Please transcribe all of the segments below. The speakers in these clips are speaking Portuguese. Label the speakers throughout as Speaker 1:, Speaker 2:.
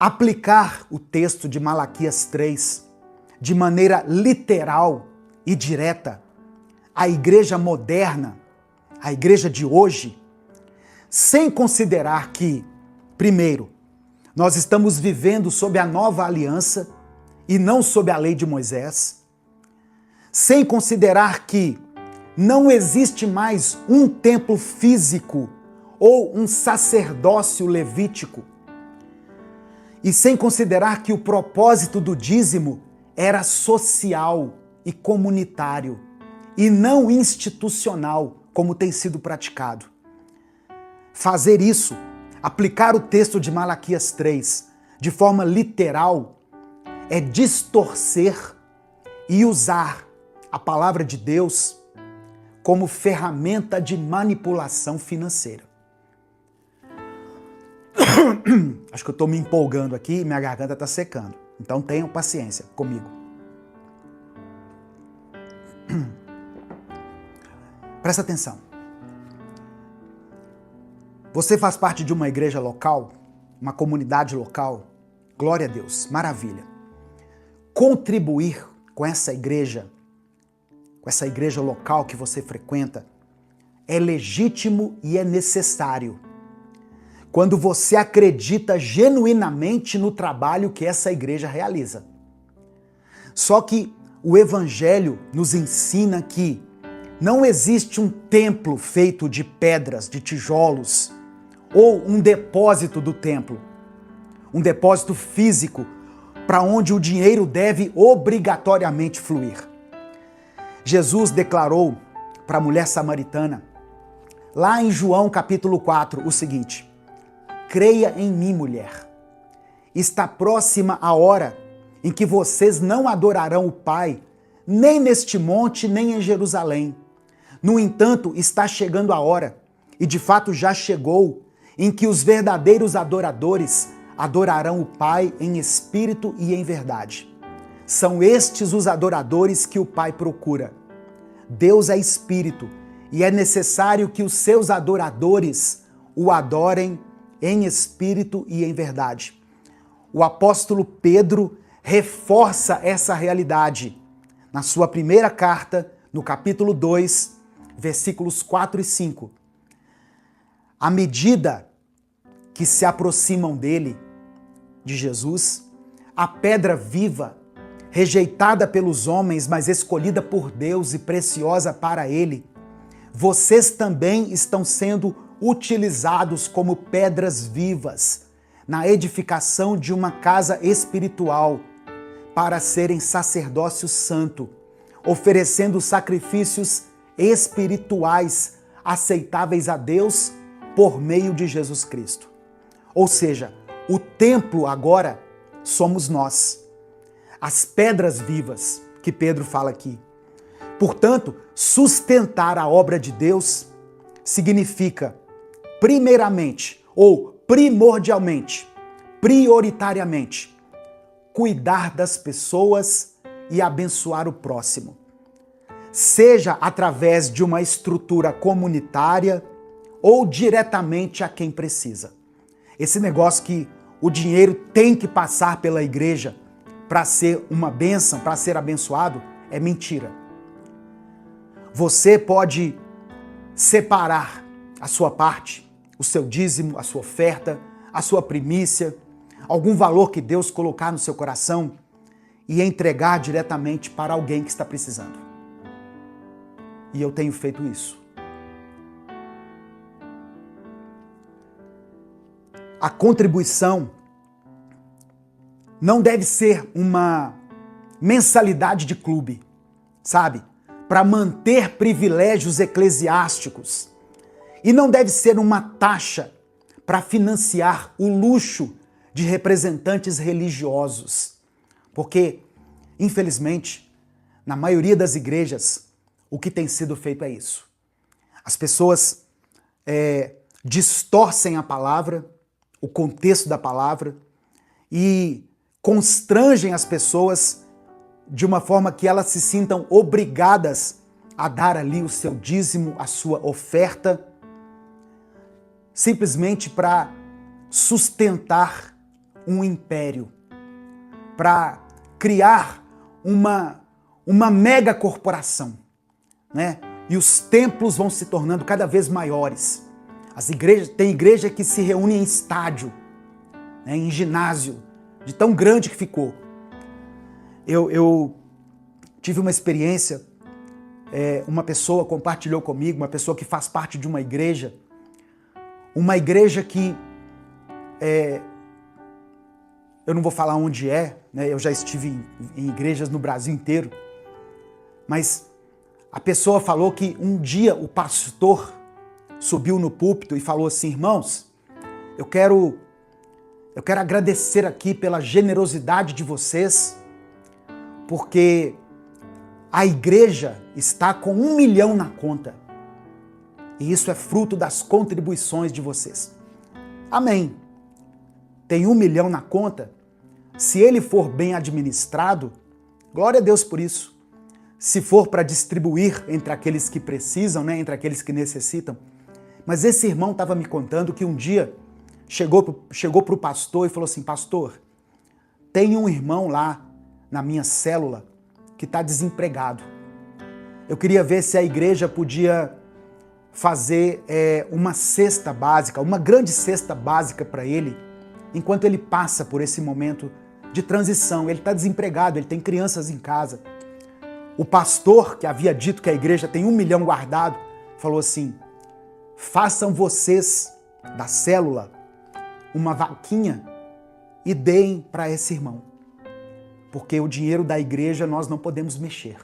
Speaker 1: Aplicar o texto de Malaquias 3 de maneira literal e direta à igreja moderna, à igreja de hoje, sem considerar que, primeiro, nós estamos vivendo sob a nova aliança e não sob a lei de Moisés, sem considerar que não existe mais um templo físico ou um sacerdócio levítico, e sem considerar que o propósito do dízimo era social e comunitário, e não institucional, como tem sido praticado. Fazer isso, aplicar o texto de Malaquias 3 de forma literal, é distorcer e usar a palavra de Deus como ferramenta de manipulação financeira. Acho que eu estou me empolgando aqui e minha garganta está secando. Então tenham paciência comigo. Presta atenção. Você faz parte de uma igreja local, uma comunidade local? Glória a Deus, maravilha. Contribuir com essa igreja local que você frequenta, é legítimo e é necessário. Quando você acredita genuinamente no trabalho que essa igreja realiza. Só que o Evangelho nos ensina que não existe um templo feito de pedras, de tijolos, ou um depósito do templo, um depósito físico para onde o dinheiro deve obrigatoriamente fluir. Jesus declarou para a mulher samaritana, lá em João capítulo 4, o seguinte: creia em mim, mulher. Está próxima a hora em que vocês não adorarão o Pai, nem neste monte, nem em Jerusalém. No entanto, está chegando a hora, e de fato já chegou, em que os verdadeiros adoradores adorarão o Pai em espírito e em verdade. São estes os adoradores que o Pai procura. Deus é espírito, e é necessário que os seus adoradores o adorem em espírito e em verdade. O apóstolo Pedro reforça essa realidade na sua primeira carta, no capítulo 2, versículos 4 e 5. À medida que se aproximam dele, de Jesus, a pedra viva, rejeitada pelos homens, mas escolhida por Deus e preciosa para ele, vocês também estão sendo utilizados como pedras vivas na edificação de uma casa espiritual para serem sacerdócio santo, oferecendo sacrifícios espirituais aceitáveis a Deus por meio de Jesus Cristo. Ou seja, o templo agora somos nós, as pedras vivas que Pedro fala aqui. Portanto, sustentar a obra de Deus significa primeiramente ou primordialmente, prioritariamente, cuidar das pessoas e abençoar o próximo. Seja através de uma estrutura comunitária ou diretamente a quem precisa. Esse negócio que o dinheiro tem que passar pela igreja para ser uma bênção, para ser abençoado, é mentira. Você pode separar a sua parte, o seu dízimo, a sua oferta, a sua primícia, algum valor que Deus colocar no seu coração e entregar diretamente para alguém que está precisando. E eu tenho feito isso. A contribuição não deve ser uma mensalidade de clube, sabe? Para manter privilégios eclesiásticos. E não deve ser uma taxa para financiar o luxo de representantes religiosos. Porque, infelizmente, na maioria das igrejas, o que tem sido feito é isso. As pessoas distorcem a palavra, o contexto da palavra, e constrangem as pessoas de uma forma que elas se sintam obrigadas a dar ali o seu dízimo, a sua oferta, simplesmente para sustentar um império, para criar uma mega corporação, né? E os templos vão se tornando cada vez maiores. Tem igreja que se reúne em estádio, né, em ginásio, de tão grande que ficou. Eu tive uma experiência, uma pessoa compartilhou comigo, uma pessoa que faz parte de uma igreja que eu não vou falar onde né, eu já estive em igrejas no Brasil inteiro, mas a pessoa falou que um dia o pastor subiu no púlpito e falou assim: irmãos, eu quero agradecer aqui pela generosidade de vocês, porque a igreja está com 1 milhão na conta. E isso é fruto das contribuições de vocês. Amém. Tem 1 milhão na conta? Se ele for bem administrado, glória a Deus por isso. Se for para distribuir entre aqueles que precisam, né, entre aqueles que necessitam. Mas esse irmão estava me contando que um dia chegou para o pastor e falou assim: pastor, tem um irmão lá na minha célula que está desempregado. Eu queria ver se a igreja podia fazer uma cesta básica, uma grande cesta básica para ele, enquanto ele passa por esse momento de transição. Ele está desempregado, ele tem crianças em casa. O pastor, que havia dito que a igreja tem 1 milhão guardado, falou assim: façam vocês da célula uma vaquinha e deem para esse irmão. Porque o dinheiro da igreja nós não podemos mexer.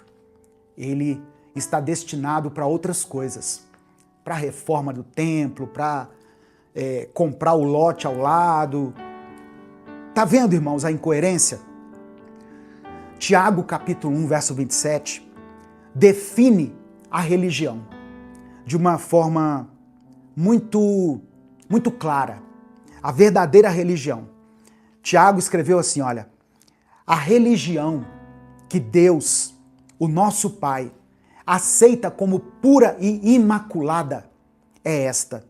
Speaker 1: Ele está destinado para outras coisas. Para a reforma do templo, para comprar o lote ao lado. Tá vendo, irmãos, a incoerência? Tiago, capítulo 1, verso 27, define a religião de uma forma muito clara. A verdadeira religião. Tiago escreveu assim, olha: a religião que Deus, o nosso Pai, aceita como pura e imaculada é esta: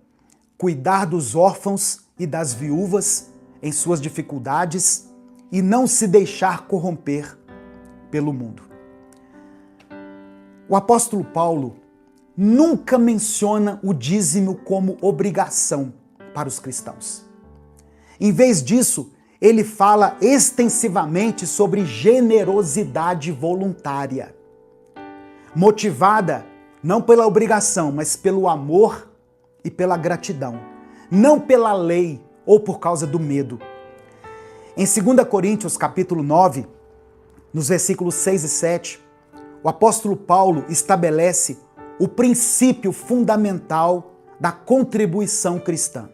Speaker 1: cuidar dos órfãos e das viúvas em suas dificuldades e não se deixar corromper pelo mundo. O apóstolo Paulo nunca menciona o dízimo como obrigação para os cristãos. Em vez disso, ele fala extensivamente sobre generosidade voluntária, motivada não pela obrigação, mas pelo amor e pela gratidão, não pela lei ou por causa do medo. Em 2 Coríntios, capítulo 9, nos versículos 6 e 7, o apóstolo Paulo estabelece o princípio fundamental da contribuição cristã.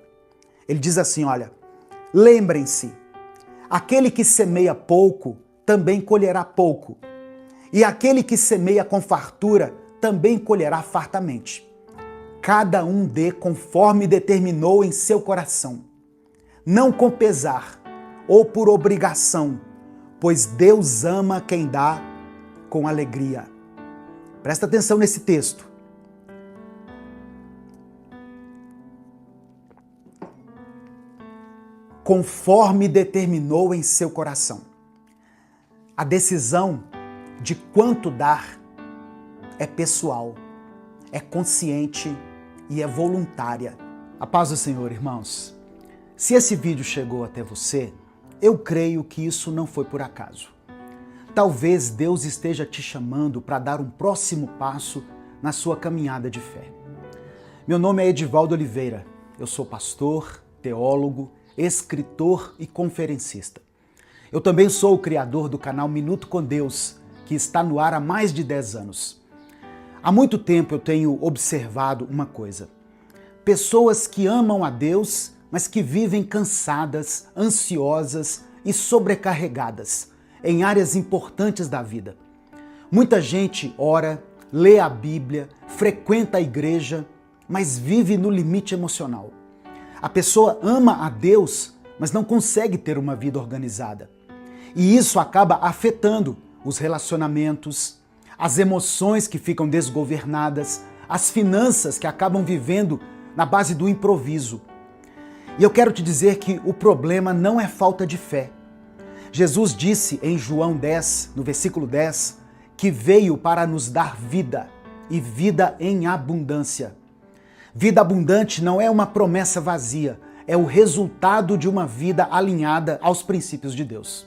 Speaker 1: Ele diz assim, olha: lembrem-se, aquele que semeia pouco também colherá pouco, e aquele que semeia com fartura também colherá fartamente. Cada um dê conforme determinou em seu coração, não com pesar ou por obrigação, pois Deus ama quem dá com alegria. Presta atenção nesse texto. Conforme determinou em seu coração. A decisão de quanto dar é pessoal, é consciente e é voluntária. A paz do Senhor, irmãos. Se esse vídeo chegou até você, eu creio que isso não foi por acaso. Talvez Deus esteja te chamando para dar um próximo passo na sua caminhada de fé. Meu nome é Edivaldo Oliveira, eu sou pastor, teólogo, escritor e conferencista. Eu também sou o criador do canal Minuto com Deus, que está no ar há mais de 10 anos. Há muito tempo eu tenho observado uma coisa: pessoas que amam a Deus, mas que vivem cansadas, ansiosas e sobrecarregadas em áreas importantes da vida. Muita gente ora, lê a Bíblia, frequenta a igreja, mas vive no limite emocional. A pessoa ama a Deus, mas não consegue ter uma vida organizada. E isso acaba afetando os relacionamentos, as emoções que ficam desgovernadas, as finanças que acabam vivendo na base do improviso. E eu quero te dizer que o problema não é falta de fé. Jesus disse em João 10, no versículo 10, que veio para nos dar vida e vida em abundância. Vida abundante não é uma promessa vazia, é o resultado de uma vida alinhada aos princípios de Deus.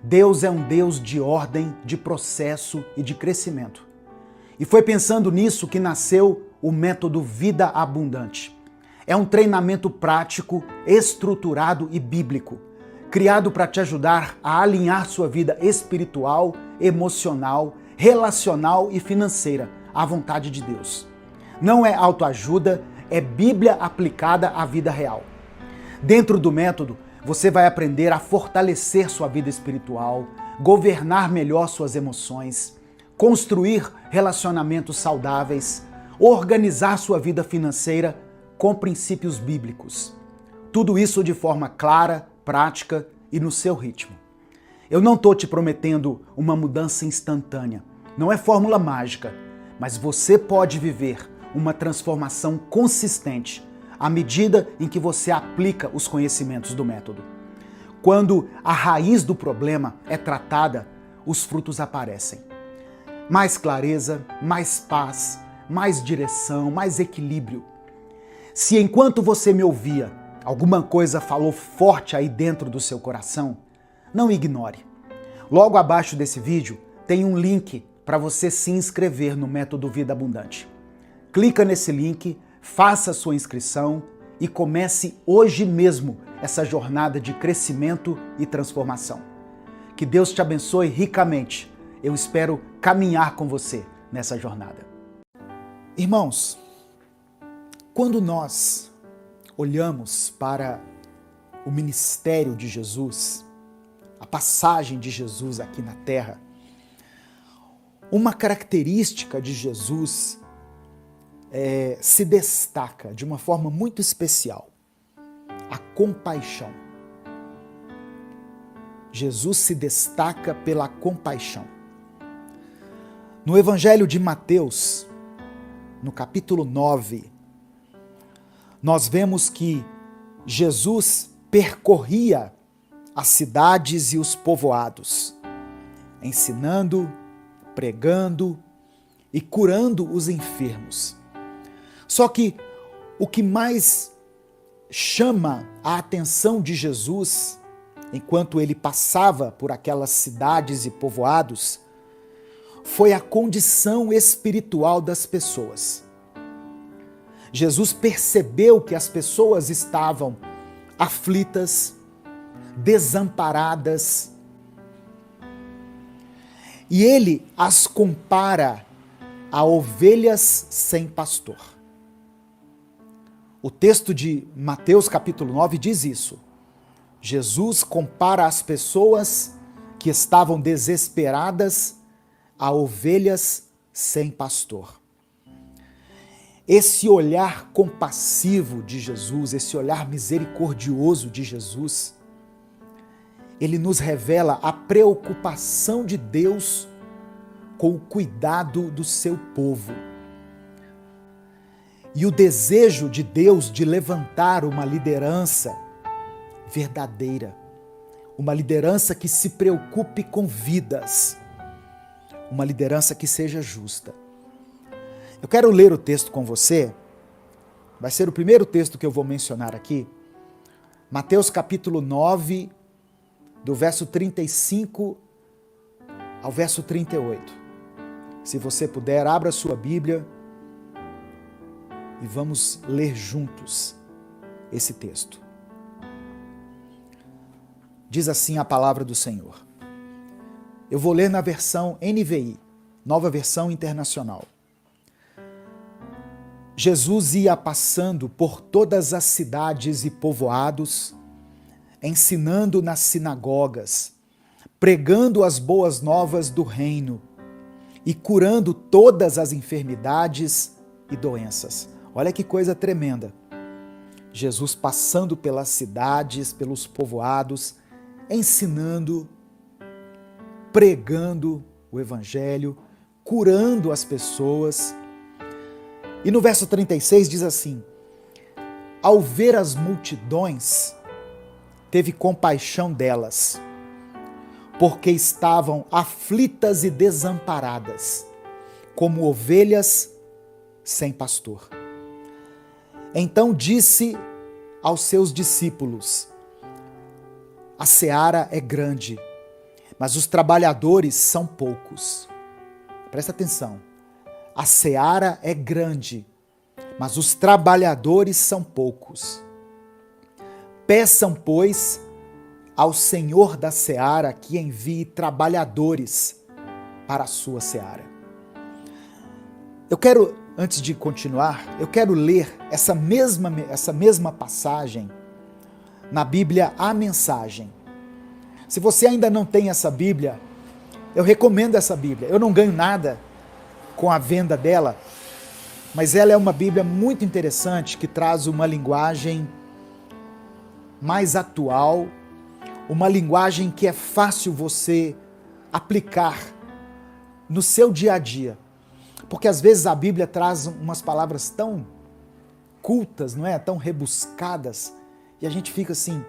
Speaker 1: Deus é um Deus de ordem, de processo e de crescimento. E foi pensando nisso que nasceu o método Vida Abundante. É um treinamento prático, estruturado e bíblico, criado para te ajudar a alinhar sua vida espiritual, emocional, relacional e financeira à vontade de Deus. Não é autoajuda, é Bíblia aplicada à vida real. Dentro do método, você vai aprender a fortalecer sua vida espiritual, governar melhor suas emoções, construir relacionamentos saudáveis, organizar sua vida financeira com princípios bíblicos. Tudo isso de forma clara, prática e no seu ritmo. Eu não estou te prometendo uma mudança instantânea, não é fórmula mágica, mas você pode viver uma transformação consistente à medida em que você aplica os conhecimentos do método. Quando a raiz do problema é tratada, os frutos aparecem. Mais clareza, mais paz, mais direção, mais equilíbrio. Se enquanto você me ouvia, alguma coisa falou forte aí dentro do seu coração, não ignore. Logo abaixo desse vídeo tem um link para você se inscrever no Método Vida Abundante. Clica nesse link, faça sua inscrição e comece hoje mesmo essa jornada de crescimento e transformação. Que Deus te abençoe ricamente. Eu espero caminhar com você nessa jornada. Irmãos, quando nós olhamos para o ministério de Jesus, a passagem de Jesus aqui na Terra, uma característica de Jesus se destaca de uma forma muito especial: a compaixão. Jesus se destaca pela compaixão. No Evangelho de Mateus, no capítulo 9, nós vemos que Jesus percorria as cidades e os povoados, ensinando, pregando e curando os enfermos. Só que o que mais chama a atenção de Jesus, enquanto ele passava por aquelas cidades e povoados, foi a condição espiritual das pessoas. Jesus percebeu que as pessoas estavam aflitas, desamparadas, e ele as compara a ovelhas sem pastor. O texto de Mateus capítulo 9 diz isso. Jesus compara as pessoas que estavam desesperadas a ovelhas sem pastor. Esse olhar compassivo de Jesus, esse olhar misericordioso de Jesus, ele nos revela a preocupação de Deus com o cuidado do seu povo. E o desejo de Deus de levantar uma liderança verdadeira, uma liderança que se preocupe com vidas, uma liderança que seja justa. Eu quero ler o texto com você, vai ser o primeiro texto que eu vou mencionar aqui, Mateus capítulo 9, do verso 35 ao verso 38. Se você puder, abra sua Bíblia e vamos ler juntos esse texto. Diz assim a palavra do Senhor. Eu vou ler na versão NVI, Nova Versão Internacional. Jesus ia passando por todas as cidades e povoados, ensinando nas sinagogas, pregando as boas novas do reino e curando todas as enfermidades e doenças. Olha que coisa tremenda. Jesus passando pelas cidades, pelos povoados, ensinando, pregando o evangelho, curando as pessoas. E no verso 36 diz assim: ao ver as multidões, teve compaixão delas, porque estavam aflitas e desamparadas, como ovelhas sem pastor. Então disse aos seus discípulos: a seara é grande, mas os trabalhadores são poucos. Presta atenção. A seara é grande, mas os trabalhadores são poucos. Peçam, pois, ao Senhor da seara que envie trabalhadores para a sua seara. Antes de continuar, eu quero ler essa mesma passagem na Bíblia, a Mensagem. Se você ainda não tem essa Bíblia, eu recomendo essa Bíblia. Eu não ganho nada com a venda dela, mas ela é uma Bíblia muito interessante que traz uma linguagem mais atual, uma linguagem que é fácil você aplicar no seu dia a dia. Porque às vezes a Bíblia traz umas palavras tão cultas, não é? Tão rebuscadas, e a gente fica assim,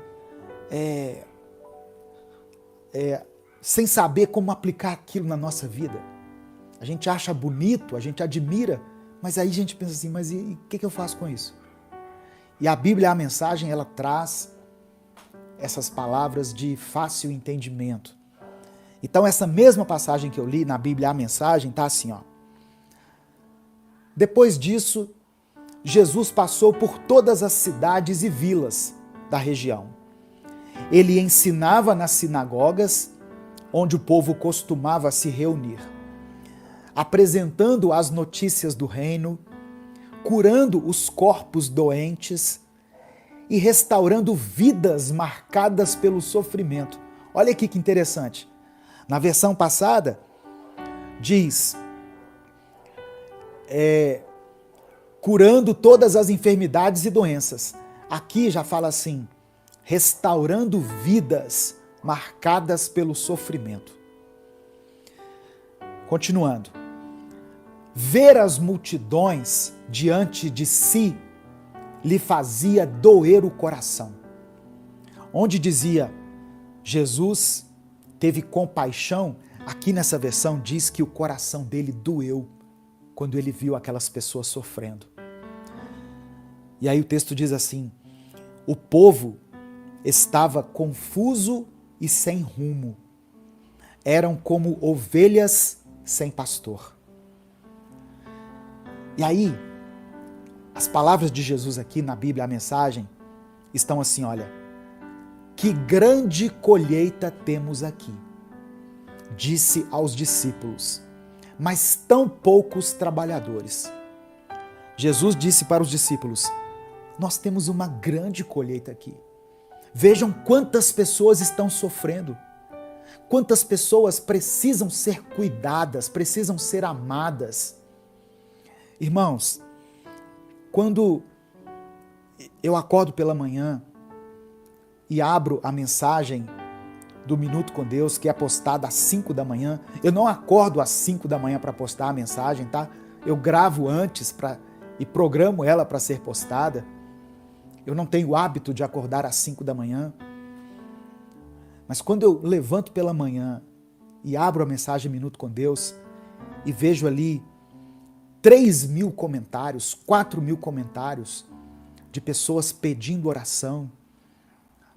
Speaker 1: sem saber como aplicar aquilo na nossa vida. A gente acha bonito, a gente admira, mas aí a gente pensa assim, mas e o que eu faço com isso? E a Bíblia, a Mensagem, ela traz essas palavras de fácil entendimento. Então essa mesma passagem que eu li na Bíblia, a Mensagem, está assim, ó. Depois disso, Jesus passou por todas as cidades e vilas da região. Ele ensinava nas sinagogas, onde o povo costumava se reunir, apresentando as notícias do reino, curando os corpos doentes e restaurando vidas marcadas pelo sofrimento. Olha aqui que interessante. Na versão passada, diz, curando todas as enfermidades e doenças. Aqui já fala assim, restaurando vidas marcadas pelo sofrimento. Continuando. Ver as multidões diante de si lhe fazia doer o coração. Onde dizia, Jesus teve compaixão, aqui nessa versão diz que o coração dele doeu quando ele viu aquelas pessoas sofrendo. E aí o texto diz assim, o povo estava confuso e sem rumo. Eram como ovelhas sem pastor. E aí, as palavras de Jesus aqui na Bíblia, a Mensagem, estão assim, olha, que grande colheita temos aqui, disse aos discípulos, mas tão poucos trabalhadores. Jesus disse para os discípulos, nós temos uma grande colheita aqui. Vejam quantas pessoas estão sofrendo, quantas pessoas precisam ser cuidadas, precisam ser amadas. Irmãos, quando eu acordo pela manhã e abro a mensagem do Minuto com Deus, que é postada às 5 da manhã, eu não acordo às 5 da manhã para postar a mensagem, tá? Eu gravo antes e programo ela para ser postada. Eu não tenho o hábito de acordar às 5 da manhã. Mas quando eu levanto pela manhã e abro a mensagem Minuto com Deus e vejo ali 3.000 comentários, 4.000 comentários de pessoas pedindo oração,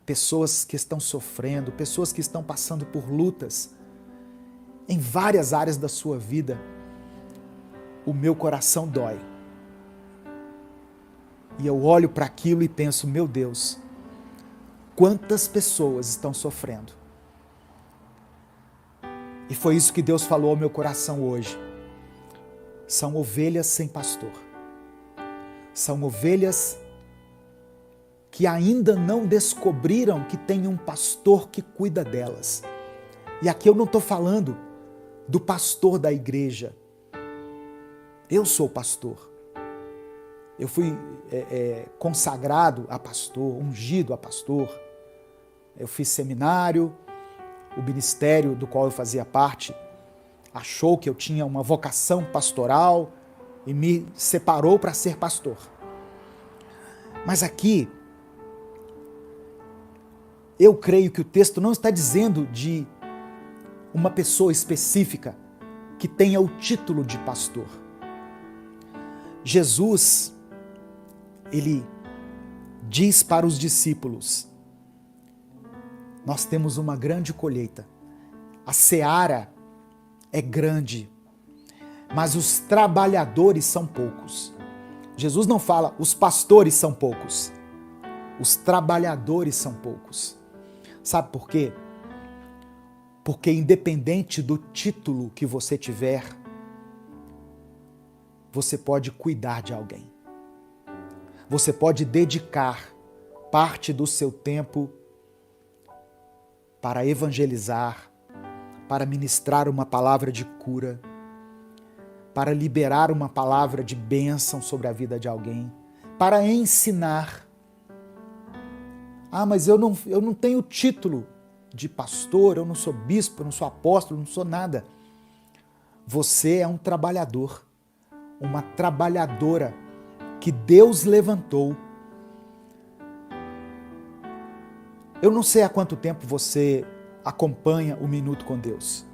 Speaker 1: pessoas que estão sofrendo, pessoas que estão passando por lutas em várias áreas da sua vida, o meu coração dói. E eu olho para aquilo e penso, meu Deus, quantas pessoas estão sofrendo. E foi isso que Deus falou ao meu coração hoje. São ovelhas sem pastor. São ovelhas que ainda não descobriram que tem um pastor que cuida delas. E aqui eu não estou falando do pastor da igreja. Eu sou pastor. Eu fui consagrado a pastor, ungido a pastor. Eu fiz seminário, o ministério do qual eu fazia parte achou que eu tinha uma vocação pastoral e me separou para ser pastor. Mas aqui, eu creio que o texto não está dizendo de uma pessoa específica que tenha o título de pastor. Jesus, ele diz para os discípulos: nós temos uma grande colheita, a seara é grande, mas os trabalhadores são poucos. Jesus não fala, os pastores são poucos, os trabalhadores são poucos. Sabe por quê? Porque independente do título que você tiver, você pode cuidar de alguém. Você pode dedicar parte do seu tempo para evangelizar, para ministrar uma palavra de cura, para liberar uma palavra de bênção sobre a vida de alguém, para ensinar. Ah, mas eu não tenho título de pastor, eu não sou bispo, eu não sou apóstolo, eu não sou nada. Você é um trabalhador, uma trabalhadora que Deus levantou. Eu não sei há quanto tempo você acompanha o Minuto com Deus,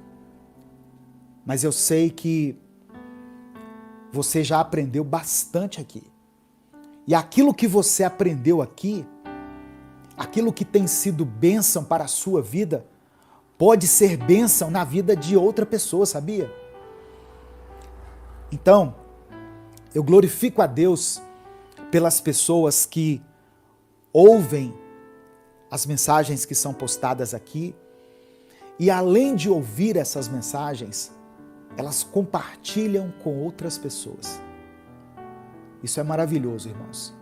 Speaker 1: mas eu sei que você já aprendeu bastante aqui. E aquilo que você aprendeu aqui, aquilo que tem sido bênção para a sua vida, pode ser bênção na vida de outra pessoa, sabia? Então, eu glorifico a Deus pelas pessoas que ouvem as mensagens que são postadas aqui e, além de ouvir essas mensagens, elas compartilham com outras pessoas. Isso é maravilhoso, irmãos.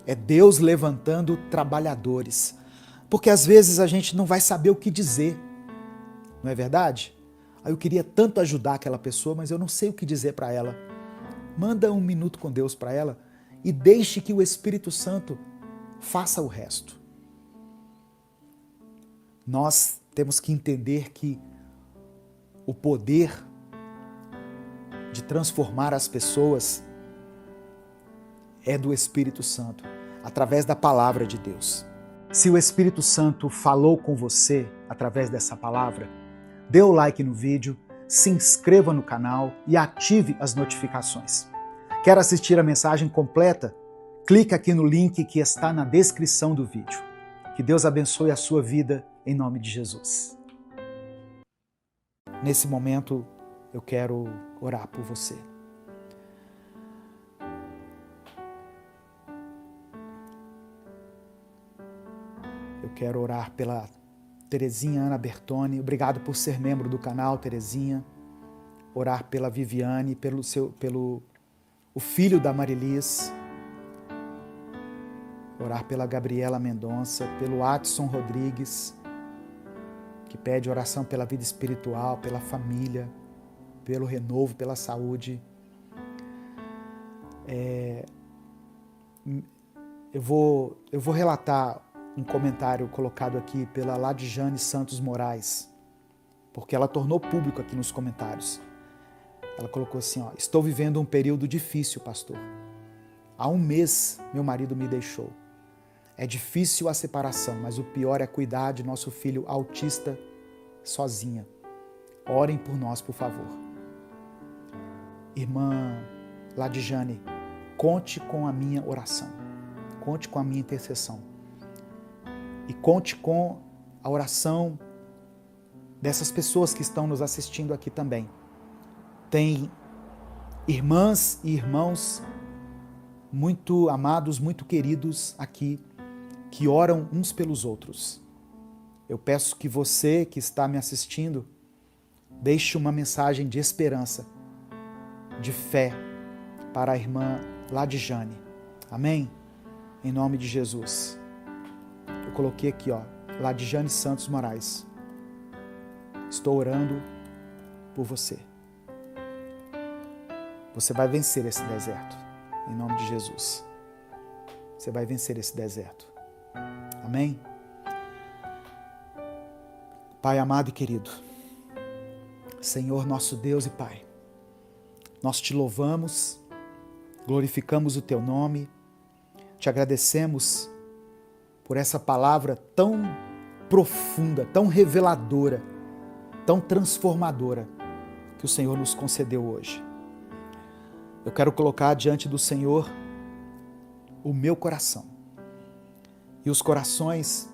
Speaker 1: É Deus levantando trabalhadores, porque às vezes a gente não vai saber o que dizer, não é verdade? Eu queria tanto ajudar aquela pessoa, mas eu não sei o que dizer para ela. Manda um minuto com Deus para ela e deixe que o Espírito Santo faça o resto. Nós temos que entender que o poder de transformar as pessoas é do Espírito Santo, através da palavra de Deus. Se o Espírito Santo falou com você através dessa palavra, dê o like no vídeo, se inscreva no canal e ative as notificações. Quer assistir a mensagem completa? Clique aqui no link que está na descrição do vídeo. Que Deus abençoe a sua vida em nome de Jesus. Nesse momento, eu quero orar por você. Eu quero orar pela Terezinha Ana Bertoni. Obrigado por ser membro do canal, Terezinha. Orar pela Viviane, pelo o filho da Marilis. Orar pela Gabriela Mendonça, pelo Adson Rodrigues, que pede oração pela vida espiritual, pela família, pelo renovo, pela saúde. Eu vou relatar um comentário colocado aqui pela Ladjane Santos Moraes, porque ela tornou público aqui nos comentários. Ela colocou assim, estou vivendo um período difícil, pastor. Há 1 mês meu marido me deixou. É difícil a separação, mas o pior é cuidar de nosso filho autista sozinha. Orem por nós, por favor. Irmã Ladjane, conte com a minha oração. Conte com a minha intercessão. E conte com a oração dessas pessoas que estão nos assistindo aqui também. Tem irmãs e irmãos muito amados, muito queridos aqui, que oram uns pelos outros. Eu peço que você que está me assistindo, deixe uma mensagem de esperança, de fé para a irmã Ladjane. Amém? Em nome de Jesus. Eu coloquei aqui, Ladjane Santos Moraes. Estou orando por você. Você vai vencer esse deserto, em nome de Jesus. Você vai vencer esse deserto. Amém? Pai amado e querido, Senhor nosso Deus e Pai, nós te louvamos, glorificamos o teu nome, Te agradecemos por essa palavra tão profunda, tão reveladora, tão transformadora que o Senhor nos concedeu hoje. Eu quero colocar diante do Senhor o meu coração e os corações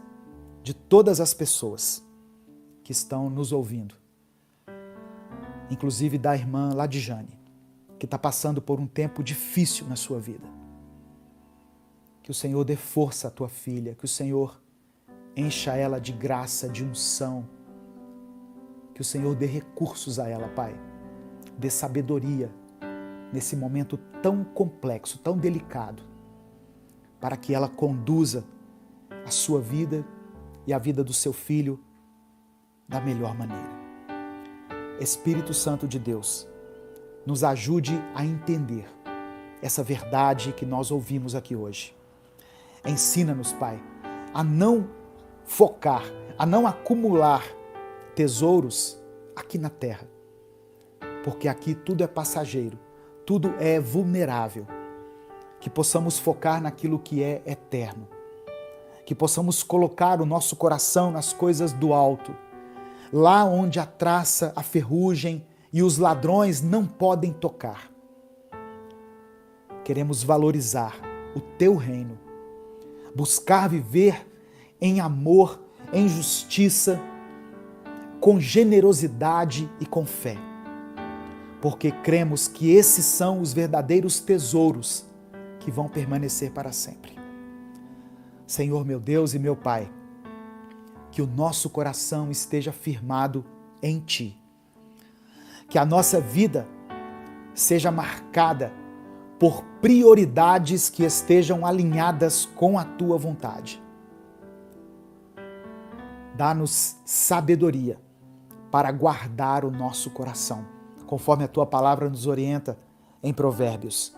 Speaker 1: de todas as pessoas que estão nos ouvindo, inclusive da irmã Ladijane, que está passando por um tempo difícil na sua vida. Que o Senhor dê força à tua filha, que o Senhor encha ela de graça, de unção, que o Senhor dê recursos a ela, Pai, dê sabedoria nesse momento tão complexo, tão delicado, para que ela conduza a sua vida e a vida do seu filho da melhor maneira. Espírito Santo de Deus, nos ajude a entender essa verdade que nós ouvimos aqui hoje. Ensina-nos, Pai, a não focar, a não acumular tesouros aqui na terra, porque aqui tudo é passageiro, tudo é vulnerável. Que possamos focar naquilo que é eterno, que possamos colocar o nosso coração nas coisas do alto, lá onde a traça, a ferrugem e os ladrões não podem tocar. Queremos valorizar o teu reino, buscar viver em amor, em justiça, com generosidade e com fé, porque cremos que esses são os verdadeiros tesouros que vão permanecer para sempre. Senhor, meu Deus e meu Pai, que o nosso coração esteja firmado em Ti, que a nossa vida seja marcada por prioridades que estejam alinhadas com a Tua vontade. Dá-nos sabedoria para guardar o nosso coração, conforme a Tua palavra nos orienta em Provérbios.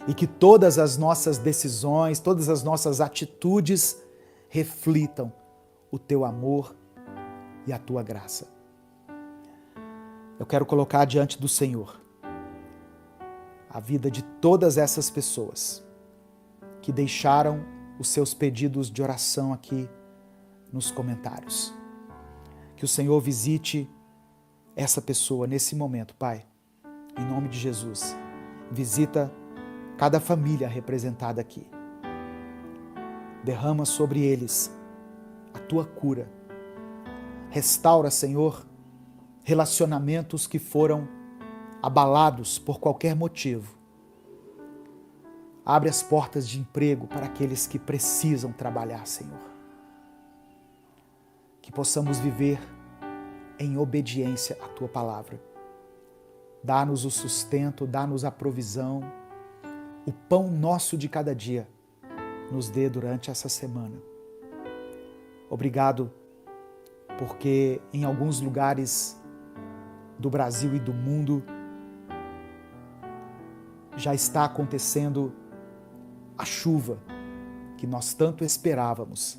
Speaker 1: E que todas as nossas decisões, todas as nossas atitudes reflitam o Teu amor e a Tua graça. Eu quero colocar diante do Senhor a vida de todas essas pessoas que deixaram os seus pedidos de oração aqui nos comentários. Que o Senhor visite essa pessoa nesse momento, Pai. Em nome de Jesus, visita cada família representada aqui. Derrama sobre eles a Tua cura. Restaura, Senhor, relacionamentos que foram abalados por qualquer motivo. Abre as portas de emprego para aqueles que precisam trabalhar, Senhor. Que possamos viver em obediência à Tua palavra. Dá-nos o sustento, dá-nos a provisão, o pão nosso de cada dia, nos dê durante essa semana. Obrigado, porque em alguns lugares do Brasil e do mundo já está acontecendo a chuva que nós tanto esperávamos,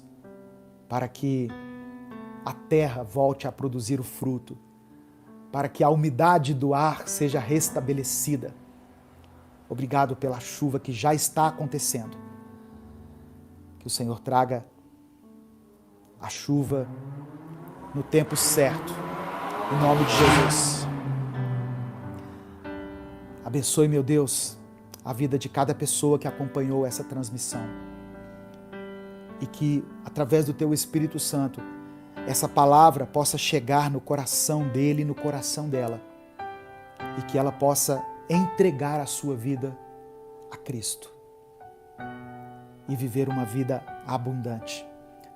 Speaker 1: para que a terra volte a produzir o fruto, para que a umidade do ar seja restabelecida. Obrigado pela chuva que já está acontecendo. Que o Senhor traga a chuva no tempo certo, em nome de Jesus. Abençoe, meu Deus, a vida de cada pessoa que acompanhou essa transmissão. E que, através do Teu Espírito Santo, essa palavra possa chegar no coração dele e no coração dela. E que ela possa entregar a sua vida a Cristo. E viver uma vida abundante.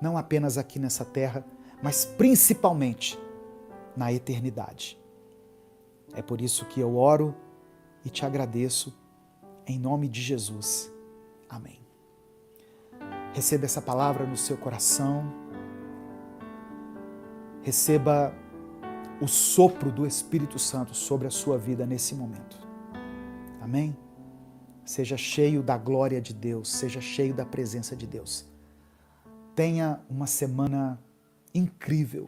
Speaker 1: Não apenas aqui nessa terra, mas principalmente na eternidade. É por isso que eu oro e te agradeço, em nome de Jesus. Amém. Receba essa palavra no seu coração. Receba o sopro do Espírito Santo sobre a sua vida nesse momento. Amém? Seja cheio da glória de Deus, seja cheio da presença de Deus. Tenha uma semana incrível,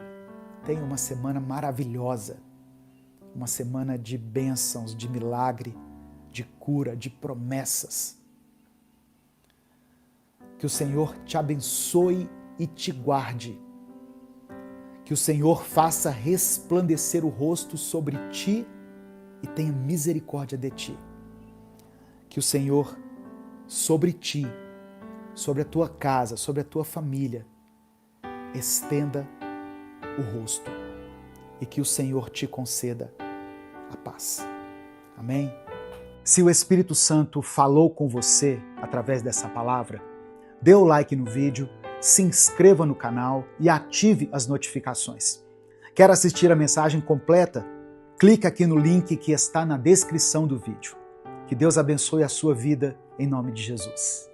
Speaker 1: tenha uma semana maravilhosa, uma semana de bênçãos, de milagre, de cura, de promessas. Que o Senhor te abençoe e te guarde. Que o Senhor faça resplandecer o rosto sobre ti e tenha misericórdia de ti. Que o Senhor sobre ti, sobre a tua casa, sobre a tua família, estenda o rosto e que o Senhor te conceda a paz. Amém? Se o Espírito Santo falou com você através dessa palavra, dê o like no vídeo, se inscreva no canal e ative as notificações. Quer assistir a mensagem completa? Clique aqui no link que está na descrição do vídeo. Que Deus abençoe a sua vida em nome de Jesus.